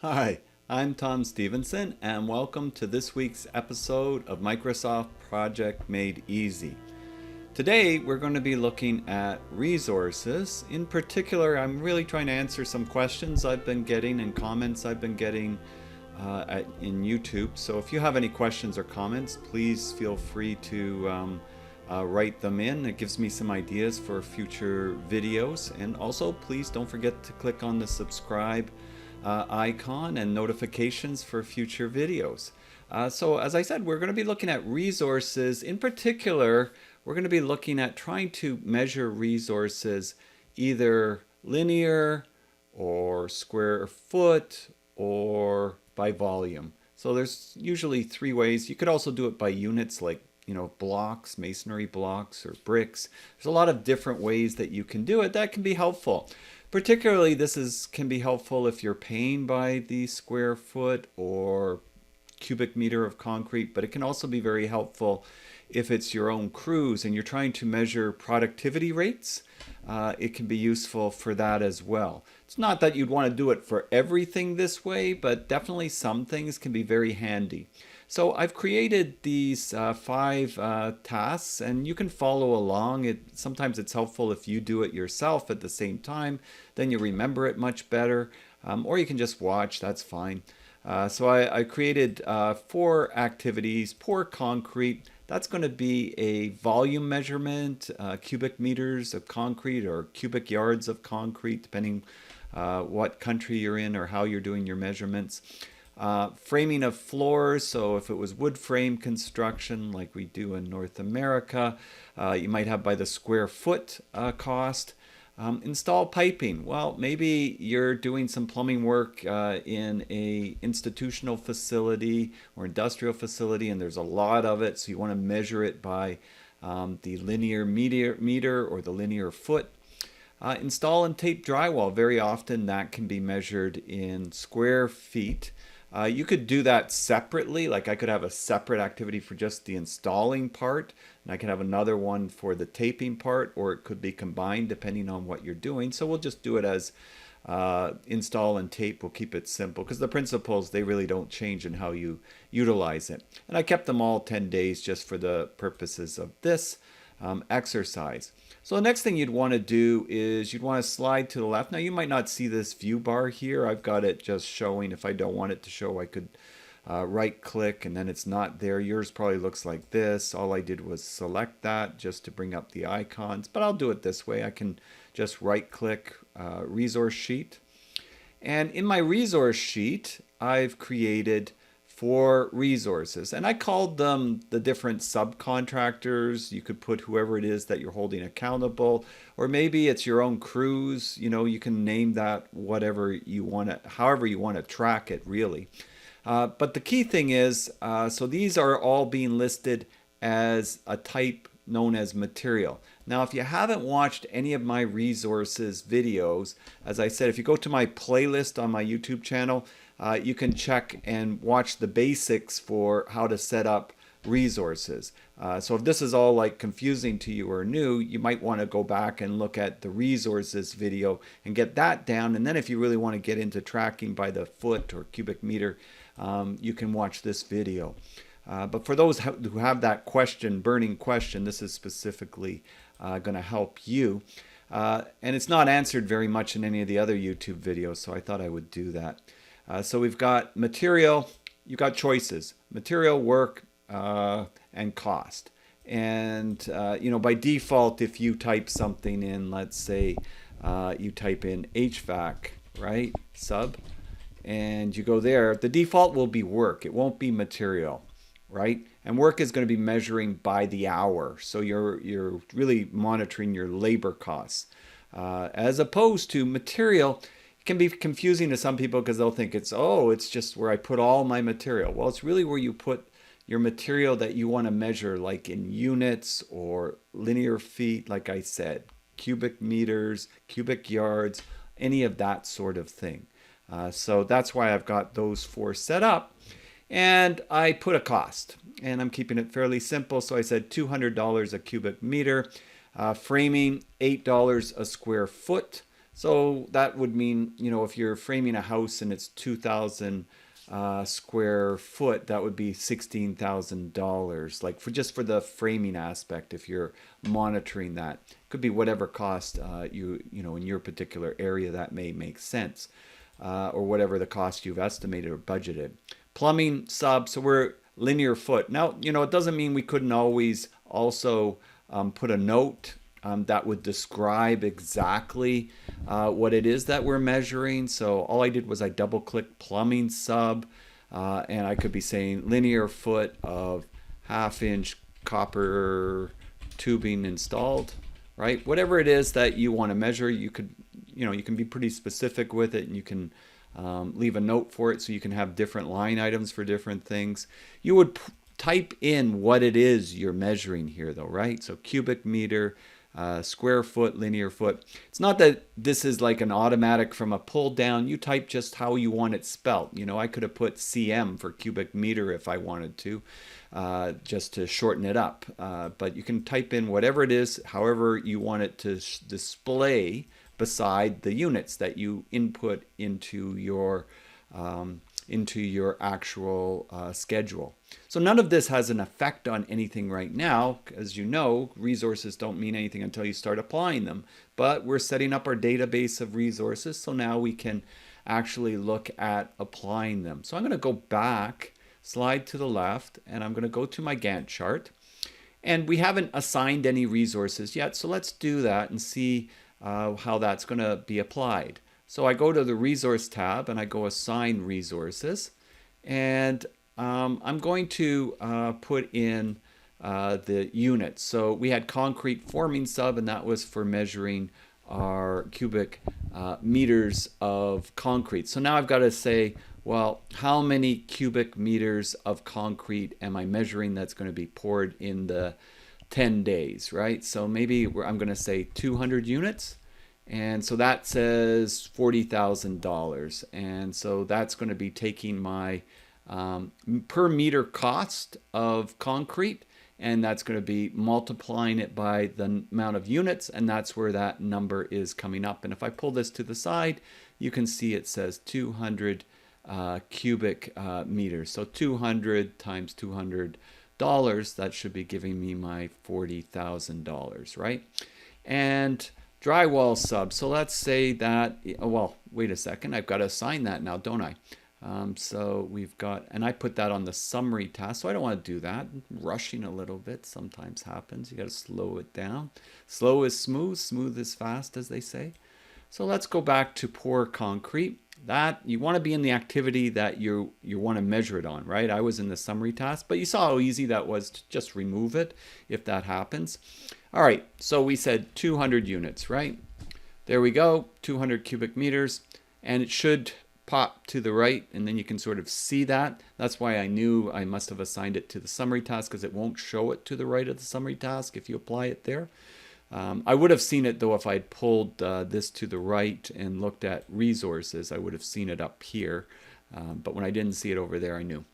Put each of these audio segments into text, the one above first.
Hi, I'm Tom Stevenson, and welcome to this week's episode of Microsoft Project Made Easy. Today, we're going to be looking at resources. In particular, I'm really trying to answer some questions I've been getting and comments I've been getting in YouTube. So if you have any questions or comments, please feel free to write them in. It gives me some ideas for future videos. And also, please don't forget to click on the subscribe icon and notifications for future videos. So as I said, we're going to be looking at resources. In particular, we're going to be looking at trying to measure resources either linear or square foot or by volume. So there's usually three ways. You could also do it by units like blocks, masonry blocks or bricks. There's a lot of different ways that you can do it that can be helpful. Particularly can be helpful if you're paying by the square foot or cubic meter of concrete, but it can also be very helpful if it's your own crews and you're trying to measure productivity rates. It can be useful for that as well. It's not that you'd want to do it for everything this way, but definitely some things can be very handy. So I've created these five tasks, and you can follow along. Sometimes it's helpful if you do it yourself at the same time, then you remember it much better, or you can just watch, that's fine. So I created four activities. Pour concrete. That's going to be a volume measurement, cubic meters of concrete or cubic yards of concrete, depending what country you're in or how you're doing your measurements. Framing of floors, so if it was wood frame construction like we do in North America, you might have by the square foot cost. Install piping. Well, maybe you're doing some plumbing work in a institutional facility or industrial facility, and there's a lot of it, so you want to measure it by the linear meter or the linear foot. Install and tape drywall. Very often that can be measured in square feet. You could do that separately, like I could have a separate activity for just the installing part, and I could have another one for the taping part, or it could be combined depending on what you're doing. So we'll just do it as install and tape. We'll keep it simple because the principles, they really don't change in how you utilize it. And I kept them all 10 days just for the purposes of this exercise. So the next thing you'd want to do is you'd want to slide to the left. Now you might not see this view bar here. I've got it just showing. If I don't want it to show, I could right click and then it's not there. Yours probably looks like this. All I did was select that just to bring up the icons, but I'll do it this way. I can just right click resource sheet. And in my resource sheet, I've created four resources, and I called them the different subcontractors. You could put whoever it is that you're holding accountable, or maybe it's your own crews. You can name that whatever you want to, however you want to track it, really. But the key thing is, so these are all being listed as a type known as material. Now, if you haven't watched any of my resources videos, as I said, if you go to my playlist on my YouTube channel, you can check and watch the basics for how to set up resources. So if this is all like confusing to you or new, you might want to go back and look at the resources video and get that down. And then if you really want to get into tracking by the foot or cubic meter, you can watch this video. But for those who have that burning question, this is specifically going to help you. And it's not answered very much in any of the other YouTube videos, so I thought I would do that. So we've got material, you've got choices, material, work, and cost. And, by default, if you type something in, let's say you type in HVAC, right, sub, and you go there, the default will be work. It won't be material, right? And work is going to be measuring by the hour. So you're really monitoring your labor costs. As opposed to material, can be confusing to some people because they'll think it's just where I put all my material. Well, it's really where you put your material that you want to measure, like in units or linear feet, like I said, cubic meters, cubic yards, any of that sort of thing. So that's why I've got those four set up. And I put a cost, and I'm keeping it fairly simple. So I said $200 a cubic meter. Framing, $8 a square foot. So that would mean, if you're framing a house and it's 2,000 square foot, that would be $16,000, like for the framing aspect. If you're monitoring that, could be whatever cost in your particular area that may make sense, or whatever the cost you've estimated or budgeted. Plumbing sub, so we're linear foot. Now, it doesn't mean we couldn't always also put a note that would describe exactly what it is that we're measuring. So all I did was I double clicked plumbing sub, and I could be saying linear foot of 1/2 inch copper tubing installed, right? Whatever it is that you want to measure, you can be pretty specific with it, and you can leave a note for it so you can have different line items for different things. You would type in what it is you're measuring here though, right? So cubic meter, square foot, linear foot. It's not that this is like an automatic from a pull down. You type just how you want it spelt. I could have put cm for cubic meter if I wanted to, just to shorten it up. But you can type in whatever it is, however you want it to display beside the units that you input into your actual schedule. So none of this has an effect on anything right now. As you know, resources don't mean anything until you start applying them. But we're setting up our database of resources, so now we can actually look at applying them. So I'm going to go back, slide to the left, and I'm going to go to my Gantt chart. And we haven't assigned any resources yet, so let's do that and see how that's going to be applied. So I go to the resource tab and I go assign resources, and I'm going to put in the units. So we had concrete forming sub, and that was for measuring our cubic meters of concrete. So now I've got to say, well, how many cubic meters of concrete am I measuring that's going to be poured in the 10 days, right? So maybe I'm going to say 200 units. And so that says $40,000. And so that's going to be taking my per meter cost of concrete, and that's going to be multiplying it by the amount of units, and that's where that number is coming up. And if I pull this to the side, you can see it says 200 cubic meters. So 200 times $200, that should be giving me my $40,000, right? And drywall sub. So let's say that, well, wait a second, I've got to assign that now, don't I? So we've got, and I put that on the summary task, so I don't want to do that. Rushing a little bit sometimes happens. You got to slow it down. Slow is smooth, smooth is fast, as they say. So let's go back to pour concrete. That you want to be in the activity that you want to measure it on, right? I was in the summary task, but you saw how easy that was to just remove it if that happens. All right, so we said 200 units, right? There we go, 200 cubic meters, and it should pop to the right, and then you can sort of see that. That's why I knew I must have assigned it to the summary task, because it won't show it to the right of the summary task if you apply it there. I would have seen it though if I'd pulled this to the right and looked at resources. I would have seen it up here, but when I didn't see it over there, I knew.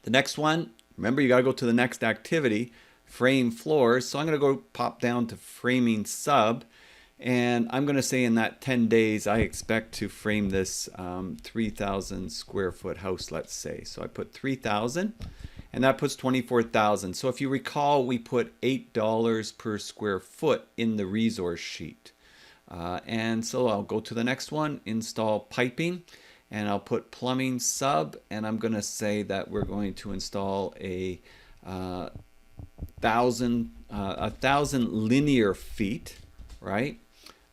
The next one, remember, you got to go to the next activity, frame floors. So I'm going to go pop down to framing sub, and I'm going to say in that 10 days I expect to frame this 3,000 square foot house, let's say. So I put 3,000, and that puts 24,000. So if you recall, we put $8 per square foot in the resource sheet. And so I'll go to the next one, install piping, and I'll put plumbing sub, and I'm going to say that we're going to install a 1,000 linear feet, right,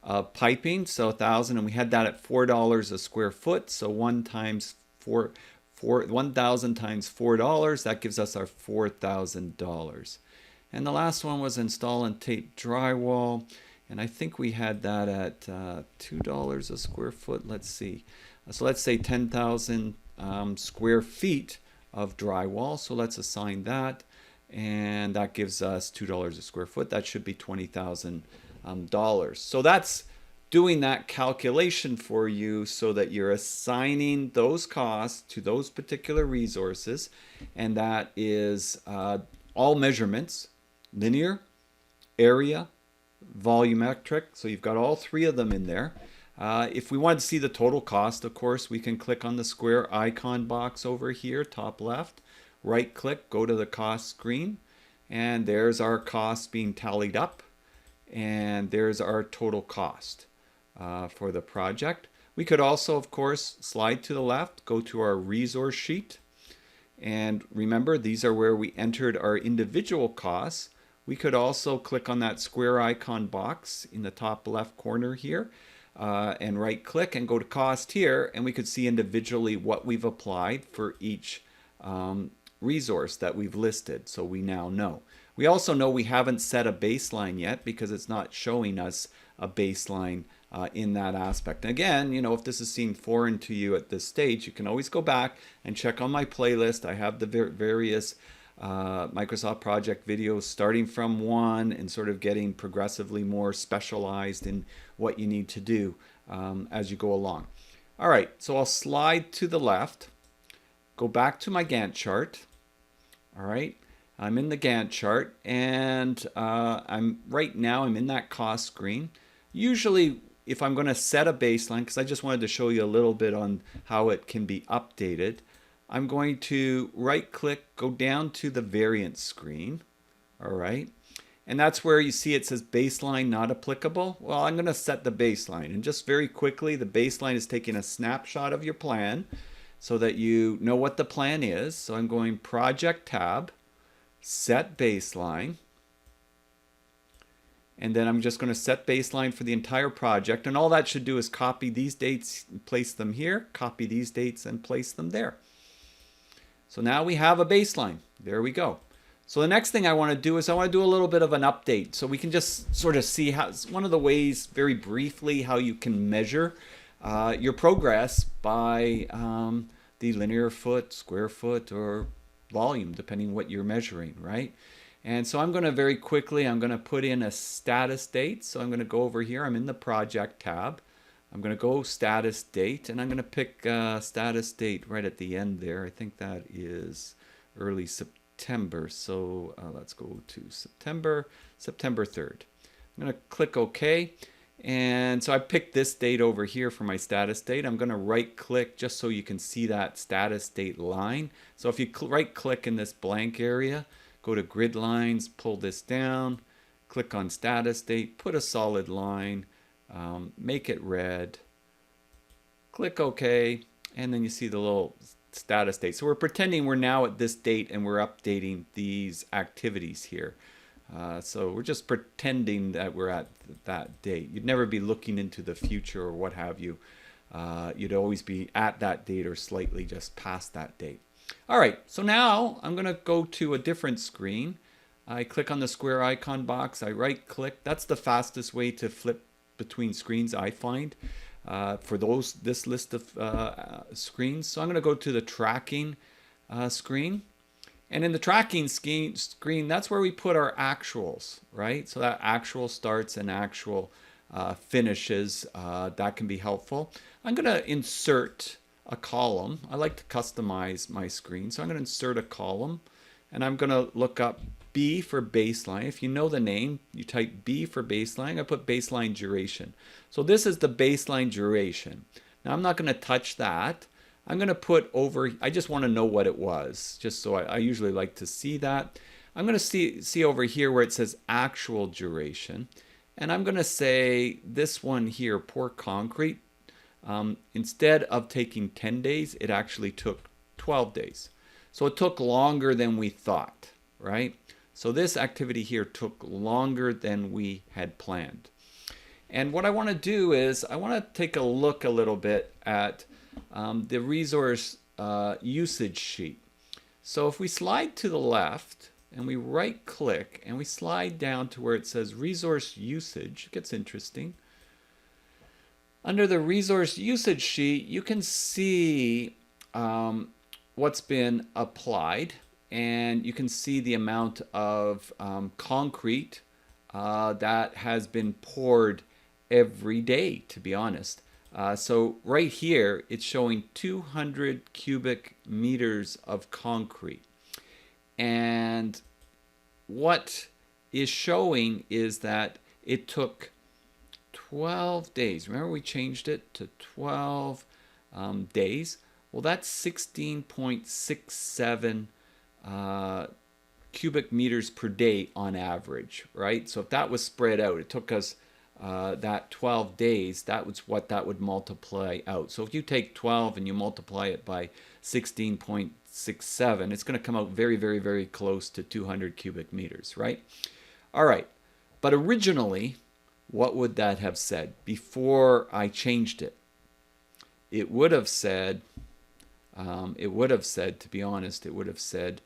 of piping. So 1,000, and we had that at $4 a square foot. So 1,000 times $4, that gives us our $4,000. And the last one was install and tape drywall, and I think we had that at $2 a square foot. Let's see. So let's say 10,000 square feet of drywall. So let's assign that, and that gives us $2 a square foot. That should be $20,000. So that's doing that calculation for you so that you're assigning those costs to those particular resources, and that is all measurements: linear, area, volumetric. So you've got all three of them in there. If we want to see the total cost, of course, we can click on the square icon box over here, top left, right click, go to the cost screen, and there's our cost being tallied up, and there's our total cost for the project. We could also, of course, slide to the left, go to our resource sheet, and remember, these are where we entered our individual costs. We could also click on that square icon box in the top left corner here, and right click and go to cost here, and we could see individually what we've applied for each resource that we've listed. So we now know. We also know we haven't set a baseline yet because it's not showing us a baseline in that aspect. And again, if this is seem foreign to you at this stage, you can always go back and check on my playlist. I have the various Microsoft project videos starting from 1 and sort of getting progressively more specialized in what you need to do as you go along. All right, so I'll slide to the left, go back to my Gantt chart. All right, I'm in the Gantt chart, and right now I'm in that cost screen. Usually, if I'm going to set a baseline, because I just wanted to show you a little bit on how it can be updated, I'm going to right click, go down to the variance screen. All right, and that's where you see it says baseline not applicable. Well, I'm going to set the baseline, and just very quickly, the baseline is taking a snapshot of your plan so that you know what the plan is. So I'm going Project tab, Set Baseline, and then I'm just going to set baseline for the entire project, and all that should do is copy these dates, place them here, copy these dates, and place them there. So now we have a baseline. There we go. So the next thing I want to do is I want to do a little bit of an update, so we can just sort of see how, one of the ways, very briefly, how you can measure your progress by the linear foot, square foot, or volume, depending what you're measuring, right? And so I'm going to very quickly, I'm going to put in a status date. So I'm going to go over here. I'm in the project tab. I'm going to go status date, and I'm going to pick status date right at the end there. I think that is early September. So let's go to September 3rd. I'm going to click OK. And so I picked this date over here for my status date. I'm going to right click just so you can see that status date line. So if you right click in this blank area, go to grid lines, pull this down, click on status date, put a solid line, make it red, click OK, and then you see the little status date. So we're pretending we're now at this date and we're updating these activities here. So we're just pretending that we're at that date. You'd never be looking into the future or what have you. You'd always be at that date or slightly just past that date. All right, so now I'm going to go to a different screen. I click on the square icon box. I right click. That's the fastest way to flip between screens, I find, for this list of screens. So I'm going to go to the tracking screen. And in the tracking screen, that's where we put our actuals, right? So that actual starts and actual finishes. That can be helpful. I'm going to insert a column. I like to customize my screen. So I'm going to insert a column, and I'm going to look up B for baseline. If you know the name, you type B for baseline. I put baseline duration. So this is the baseline duration. Now I'm not going to touch that. I'm going to put over, I just want to know what it was, just so I usually like to see that. I'm going to see over here where it says actual duration, and I'm going to say this one here, pour concrete. Instead of taking 10 days, it actually took 12 days. So it took longer than we thought, right? So this activity here took longer than we had planned. And what I want to do is I want to take a look a little bit at the resource usage sheet. So if we slide to the left and we right click and we slide down to where it says resource usage, it gets interesting. Under the resource usage sheet, you can see what's been applied, and you can see the amount of concrete that has been poured every day, to be honest. So right here, it's showing 200 cubic meters of concrete. And what is showing is that it took 12 days. Remember, we changed it to 12 days. Well, that's 16.67 cubic meters per day on average, right? So if that was spread out, it took us that 12 days, that was what that would multiply out. So if you take 12 and you multiply it by 16.67, it's going to come out very, very, very close to 200 cubic meters, right? All right. But originally, what would that have said before I changed it? It would have said, to be honest, it would have said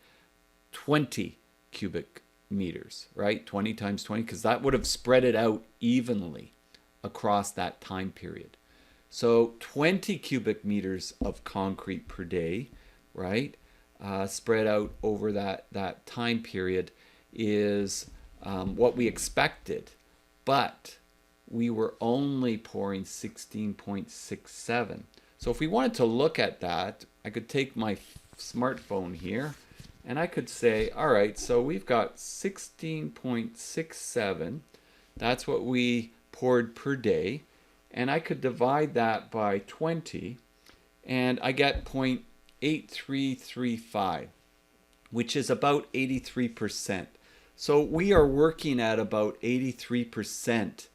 20 cubic meters, right? 20 times 20, because that would have spread it out evenly across that time period. So 20 cubic meters of concrete per day, right? Spread out over that time period is what we expected. But we were only pouring 16.67. So if we wanted to look at that, I could take my smartphone here and I could say, all right, so we've got 16.67. That's what we poured per day. And I could divide that by 20 and I get 0.8335, which is about 83%. So we are working at about 83%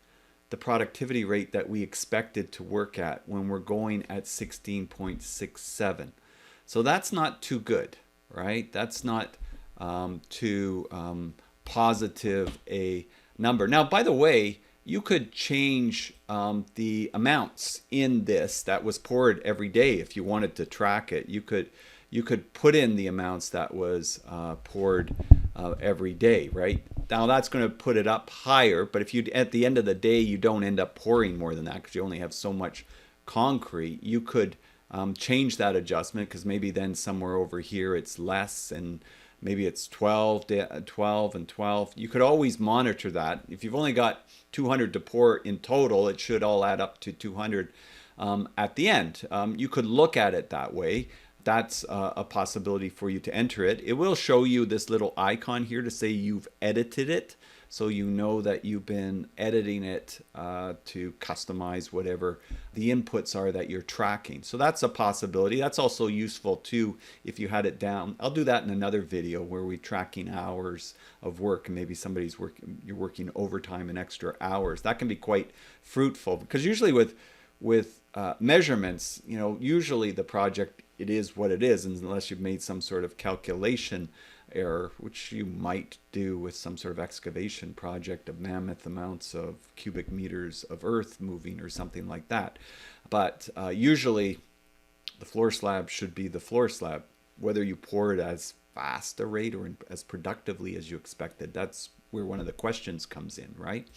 the productivity rate that we expected to work at when we're going at 16.67. So that's not too good, right? That's not too positive a number. Now, by the way, you could change the amounts in this that was poured every day if you wanted to track it. You could put in the amounts that was poured every day, right? Now that's going to put it up higher, but if you at the end of the day you don't end up pouring more than that because you only have so much concrete, you could change that adjustment because maybe then somewhere over here it's less and maybe it's 12 and 12. You could always monitor that. If you've only got 200 to pour in total, it should all add up to 200 at the end. You could look at it that way. That's a possibility for you to enter it. It will show you this little icon here to say you've edited it. So you know that you've been editing it to customize whatever the inputs are that you're tracking. So that's a possibility. That's also useful too if you had it down. I'll do that in another video where we're tracking hours of work and maybe you're working overtime and extra hours. That can be quite fruitful because usually with measurements, usually the project, it is what it is, unless you've made some sort of calculation error, which you might do with some sort of excavation project of mammoth amounts of cubic meters of earth moving or something like that. But usually the floor slab should be the floor slab, whether you pour it as fast a rate or as productively as you expected. That's where one of the questions comes in, right?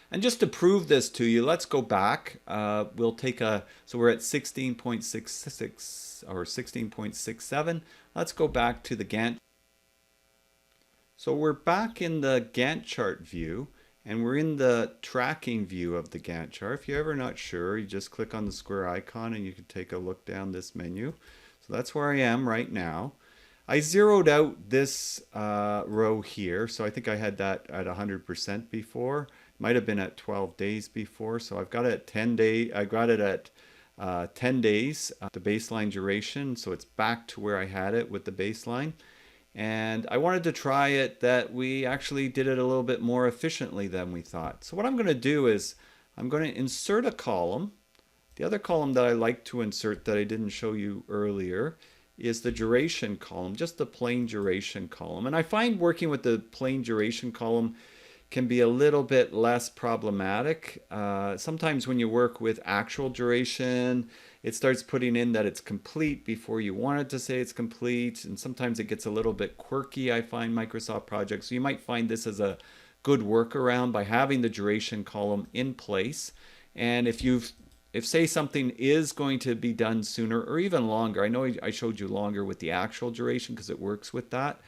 And just to prove this to you, let's go back. We'll take so we're at 16.66 or 16.67. Let's go back to the Gantt. So we're back in the Gantt chart view, and we're in the tracking view of the Gantt chart. If you're ever not sure, you just click on the square icon and you can take a look down this menu. So that's where I am right now. I zeroed out this row here, so I think I had that at 100% before. Might have been at 12 days before, so I've got it at 10 days. I got it at 10 days, the baseline duration, so it's back to where I had it with the baseline. And I wanted to try it that we actually did it a little bit more efficiently than we thought. So what I'm going to do is I'm going to insert a column. The other column that I like to insert that I didn't show you earlier is the duration column, just the plain duration column. And I find working with the plain duration column can be a little bit less problematic. Sometimes when you work with actual duration, it starts putting in that it's complete before you want it to say it's complete. And sometimes it gets a little bit quirky, I find, Microsoft projects. So you might find this as a good workaround by having the duration column in place. And if say something is going to be done sooner or even longer, I know I showed you longer with the actual duration because it works with that.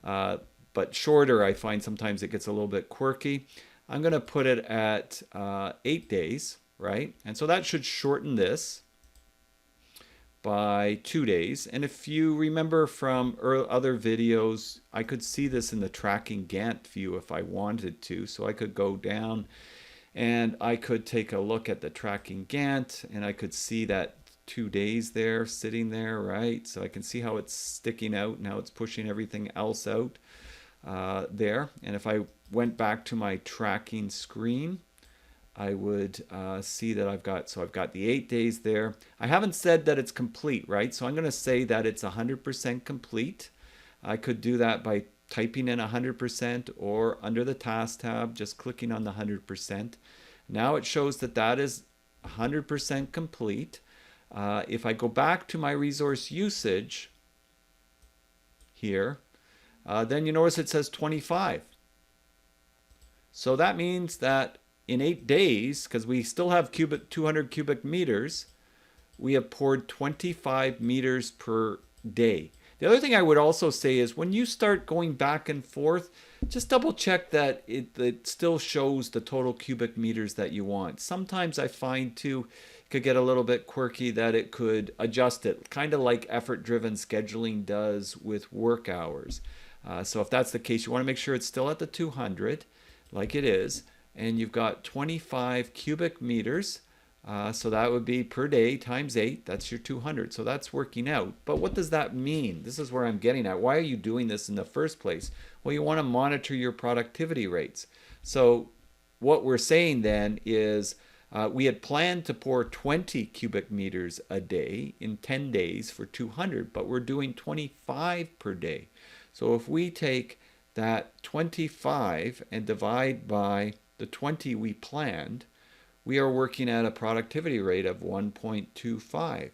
But shorter, I find sometimes it gets a little bit quirky. I'm going to put it at 8 days, right? And so that should shorten this by 2 days. And if you remember from other videos, I could see this in the tracking Gantt view if I wanted to. So I could go down And I could take a look at the tracking Gantt, and I could see that 2 days there sitting there, right? So I can see how it's sticking out and how it's pushing everything else out there. And if I went back to my tracking screen, I would see that I've got the 8 days there. I haven't said that it's complete, right? So I'm going to say that it's 100% complete. I could do that by typing in 100% or under the task tab, just clicking on the 100%. Now it shows that that is 100% complete. If I go back to my resource usage here, then you notice it says 25. So that means that in 8 days, because we still have 200 cubic meters, we have poured 25 meters per day. The other thing I would also say is when you start going back and forth, just double check that it still shows the total cubic meters that you want. Sometimes I find too, it could get a little bit quirky that it could adjust it, kind of like effort-driven scheduling does with work hours. So if that's the case, you want to make sure it's still at the 200, like it is, and you've got 25 cubic meters. So that would be per day times 8, that's your 200. So that's working out. But what does that mean? This is where I'm getting at. Why are you doing this in the first place? Well, you want to monitor your productivity rates. So what we're saying then is we had planned to pour 20 cubic meters a day in 10 days for 200, but we're doing 25 per day. So if we take that 25 and divide by the 20 we planned, we are working at a productivity rate of 1.25,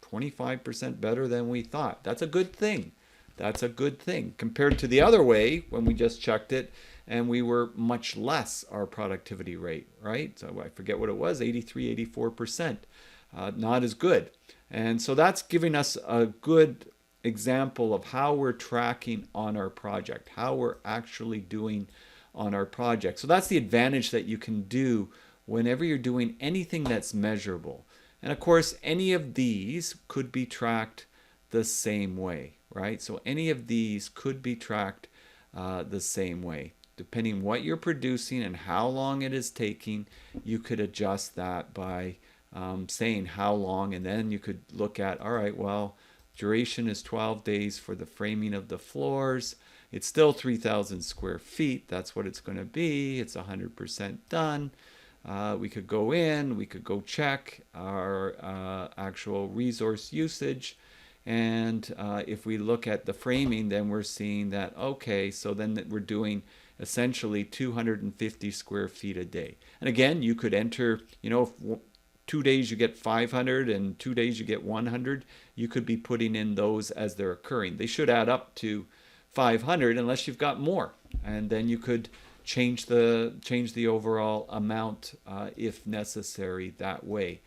25% better than we thought. That's a good thing. That's a good thing compared to the other way when we just checked it and we were much less our productivity rate, right? So I forget what it was, 83, 84%. Not as good. And so that's giving us a good example of how we're tracking on our project, how we're actually doing on our project. So that's the advantage that you can do whenever you're doing anything that's measurable. And of course, any of these could be tracked the same way, right? So any of these could be tracked the same way. Depending what you're producing and how long it is taking, you could adjust that by saying how long, and then you could look at, all right, well, duration is 12 days for the framing of the floors. It's still 3,000 square feet. That's what it's going to be. It's 100% done. We could go in, we could go check our actual resource usage. And if we look at the framing, then we're seeing that, okay, so then we're doing essentially 250 square feet a day. And again, you could enter, you know, if 2 days you get 500 and 2 days you get 100, you could be putting in those as they're occurring. They should add up to 500 unless you've got more. And then you could change the overall amount if necessary that way.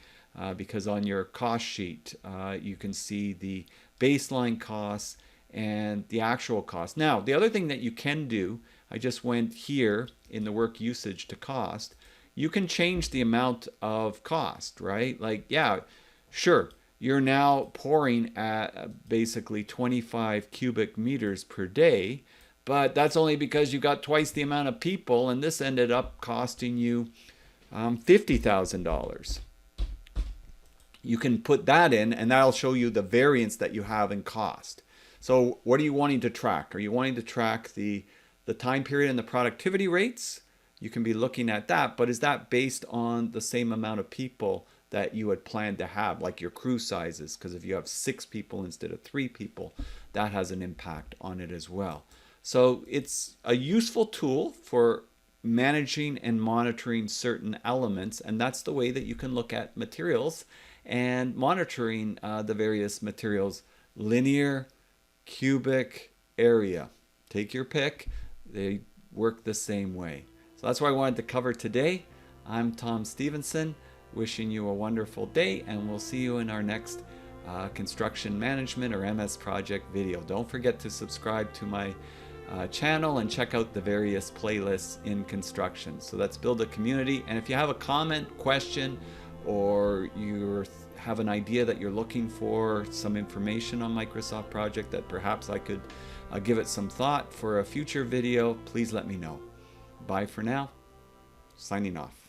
Because on your cost sheet, you can see the baseline costs and the actual cost. Now, the other thing that you can do, I just went here in the work usage to cost, you can change the amount of cost, right? Like, yeah, sure, you're now pouring at basically 25 cubic meters per day, but that's only because you got twice the amount of people, and this ended up costing you $50,000. You can put that in, and that'll show you the variance that you have in cost. So what are you wanting to track? Are you wanting to track the time period and the productivity rates? You can be looking at that, but is that based on the same amount of people that you had planned to have, like your crew sizes? Because if you have 6 people instead of 3 people, that has an impact on it as well. So it's a useful tool for managing and monitoring certain elements, and that's the way that you can look at materials and monitoring the various materials. Linear, cubic, area. Take your pick. They work the same way. So that's what I wanted to cover today. I'm Tom Stevenson, wishing you a wonderful day, and we'll see you in our next construction management or MS project video. Don't forget to subscribe to my channel and check out the various playlists in construction. So let's build a community. And if you have a comment, question, or you have an idea that you're looking for some information on Microsoft Project that perhaps I could give it some thought for a future video, please let me know. Bye for now. Signing off.